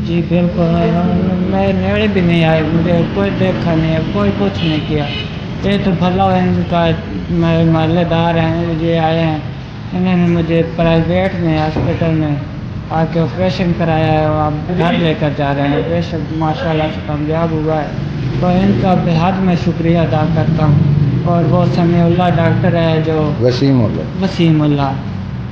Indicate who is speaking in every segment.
Speaker 1: जी बिल्कुल, मैं नेड़े भी नहीं आए, मुझे कोई देखा नहीं है, कोई कुछ नहीं किया। ये तो भला है इनका, मोहल्लेदार हैं, ये आए हैं, इन्होंने मुझे प्राइवेट में हॉस्पिटल में आके ऑपरेशन कराया है और अब घर लेकर जा रहे हैं। पेशेंट माशाल्लाह से कामयाब हुआ है, तो इनका बेहद मैं शुक्रिया अदा करता हूँ। और वो समीउल्लाह डॉक्टर है जो वसीमुल्लाह,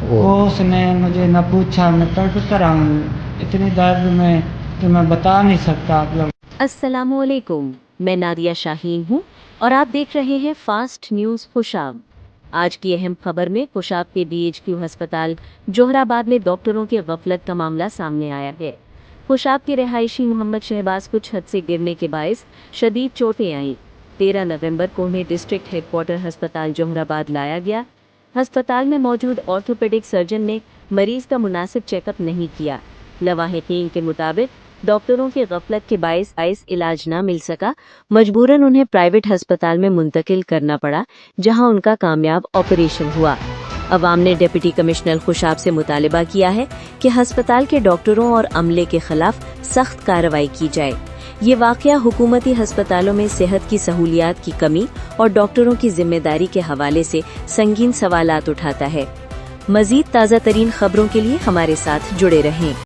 Speaker 1: वो उसने मुझे न पूछा, मैं तड़प रहा हूँ इतनी दर्द में कि मैं बता नहीं सकता आप लोग।
Speaker 2: अस्सलामुअलैकुम, मैं नादिया शाहीन हूँ और आप देख रहे हैं फास्ट न्यूज़ खुशाब। आज की अहम खबर में खुशाब के DHQ अस्पताल जोहराबाद में डॉक्टरों की गफलत का मामला सामने आया है। खुशाब के रिहायशी मोहम्मद शहबाज को छत से गिरने के बायस शदीद चोटें आईं। 13 नवंबर को उन्हें डिस्ट्रिक्ट हेडक्वार्टर अस्पताल जोहराबाद लाया गया। अस्पताल में मौजूद ऑर्थोपेडिक सर्जन ने मरीज का मुनासिब चेकअप नहीं किया। लवाहिकीन के मुताबिक डॉक्टरों की गफलत के बायस इलाज न मिल सका, मजबूरन उन्हें प्राइवेट अस्पताल में मुंतकिल करना पड़ा, जहां उनका कामयाब ऑपरेशन हुआ। अवाम ने डिप्टी कमिश्नर खुशाब से मुतालिबा किया है कि अस्पताल के डॉक्टरों और अमले के खिलाफ सख्त कार्रवाई की जाए। ये वाकया हुकूमती अस्पतालों में सेहत की सहूलियात की कमी और डॉक्टरों की जिम्मेदारी के हवाले से संगीन सवालात उठाता है। मजीद ताज़ा तरीन खबरों के लिए हमारे साथ जुड़े रहें।